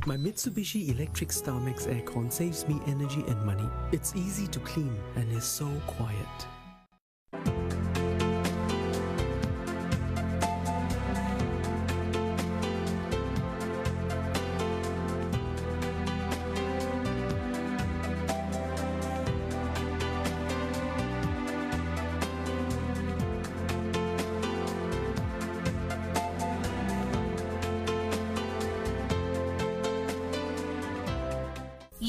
My Mitsubishi Electric StarMax aircon saves me energy and money. It's easy to clean and is so quiet.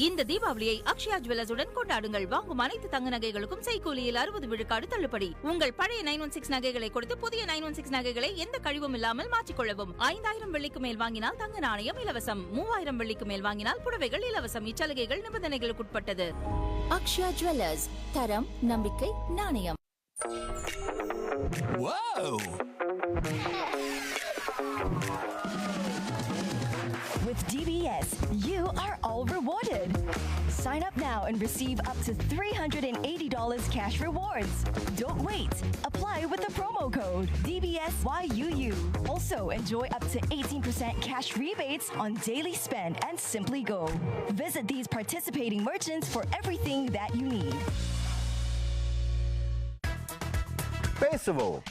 இந்த தீபாவளியை அக்ஷயா ஜுவல்லர்ஸுடன் கொண்டாடுங்கள். வாங்கும் அனைத்து தங்க நகைகளுக்கும் செய்கூலியில் 60 விழுக்காடு தள்ளுபடி. உங்கள் பழைய 916 நகைகளை கொடுத்து புதிய 916 நகைகளை எந்த கழிவும் இல்லாமல் மாற்றிக்கொள்ளவும். 5000 வெள்ளிக்கு மேல் வாங்கினால் தங்க நாணயம் இலவசம். 3000 வெள்ளிக்கு மேல் வாங்கினால் புடவைகள் இலவசம். இச்சலுகைகள் நிபந்தனைகளுக்குட்பட்டது. அக்ஷயா ஜுவல்லர்ஸ், தரம், நம்பிக்கை, நாணயம். With DBS, you are all rewarded. Sign up now and receive up to $380 cash rewards. Don't wait. Apply with the promo code DBSYUU. Also, enjoy up to 18% cash rebates on daily spend and Simply Go. Visit these participating merchants for everything that you need. பேசுவோம்.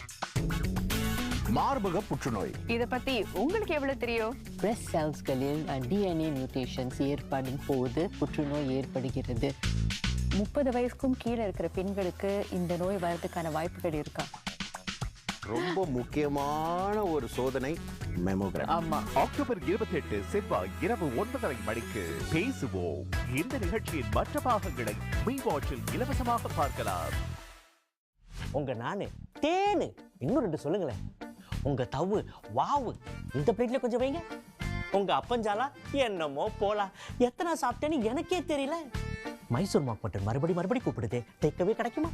மார்பக புற்றுநோய் இத பத்தி உங்களுக்கு எவ்வளவு தெரியும்? Breast செல்ஸ்களில் DNA mutations ஏற்படும் போது புற்றுநோய் ஏற்படுகிறது. 30 வயசுக்கும் கீழே இருக்கிற பெண்களுக்கு இந்த நோய் வரதுக்கான வாய்ப்புகள் இருக்கா? ரொம்ப முக்கியமான ஒரு சோதனை மெமோகிராம். ஆமா, அக்டோபர் 28 செவ்வாய் இரவு 9:30 மணிக்கு பேசுவோம். இந்த நிகழ்ச்சியின் மற்ற பாகங்களை மீவாட்சில் இலவசமாக பார்க்கலாம். உங்க நானு தேனு இன்னும் 2 சொல்லுங்களேன். உங்க தவு வாவு இந்த பிளேட்ல கொஞ்சம் வைங்க. உங்க அப்பஞ்சாலா என்னமோ போலாம். எத்தனை சாப்பிட்டேன்னு எனக்கே தெரியல. மைசூர் மாக் மட்டன் மறுபடி கூப்பிடுது. டேக்கவே கிடைக்குமா?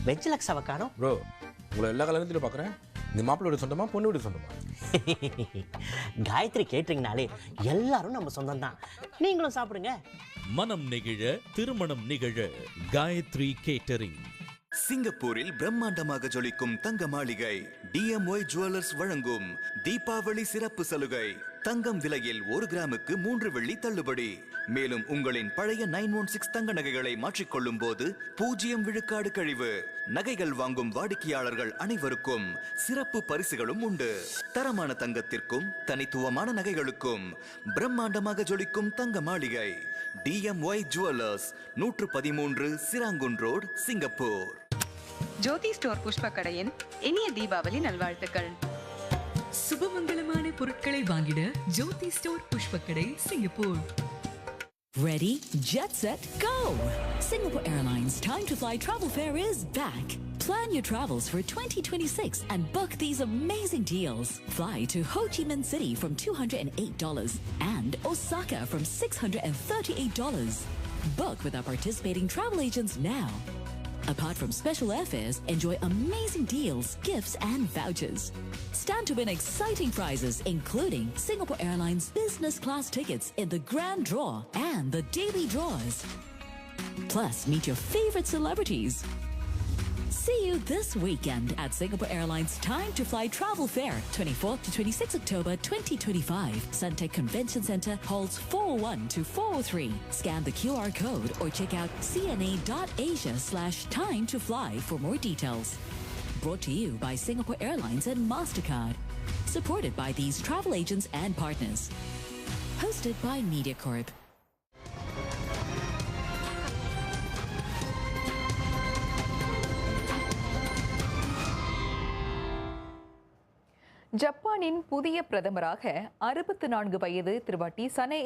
வெஜ் லக்ஸாவை காணோம். ப்ரோ, உங்களை எல்லா கல்யாணத்திலும் பார்க்குறேன். இந்த மாப்பிள்ளோட சொந்தமா பொண்ணோட சொந்தமா? காயத்ரி கேட்டீங்கனாலே எல்லாரும் நம்ம சொந்தம் தான். நீங்களும் சாப்பிடுங்க. மனம் நெகிழ திருமணம் நிகழ காயத்ரி கேட்டரிங். சிங்கப்பூரில் பிரம்மாண்டமாக ஜொலிக்கும் தங்க மாளிகை DMY ஜுவல்லர்ஸ் வழங்கும் தீபாவளி சிறப்பு சலுகை. தங்கம் விலையில் 1 கிராமுக்கு 3 வெள்ளி தள்ளுபடி. மேலும் உங்களின் பழைய 916 தங்க நகைகளை மாற்றிக்கொள்ளும் போது 0 விழுக்காடு கழிவு. நகைகள் வாங்கும் வாடிக்கையாளர்கள் அனைவருக்கும் சிறப்பு பரிசுகளும் உண்டு. தரமான தங்கத்திற்கும் தனித்துவமான நகைகளுக்கும் பிரம்மாண்டமாக ஜொலிக்கும் தங்க மாளிகை DMY jewellers, 113 Serangoon road, Singapore. Jothi store Pushpa கடையின் இனிய தீபாவளி நல்வாழ்த்துக்கள். சுபமங்கலமான பொருட்களை வாங்கிட ஜோதி ஸ்டோர் புஷ்ப கடை, Singapore. Ready, jet set, go! Singapore Airlines Time to Fly travel fair is back. Plan your travels for 2026 and book these amazing deals. Fly to Ho Chi Minh City from $208 and Osaka from $638. Book with our participating travel agents now. Apart from special airfares, enjoy amazing deals, gifts and vouchers. Stand to win exciting prizes including Singapore Airlines business class tickets in the grand draw and the daily draws. Plus, meet your favorite celebrities. See you this weekend at Singapore Airlines Time to Fly Travel Fair, 24th to 26th October 2025. Suntec Convention Center, halls 401 to 403. Scan the QR code or check out cna.asia/time to fly for more details. Brought to you by Singapore Airlines and MasterCard. Supported by these travel agents and partners. Hosted by MediaCorp. ஜப்பானின் புதிய பிரதமராக 64 வயது திருவாட்டி Sanae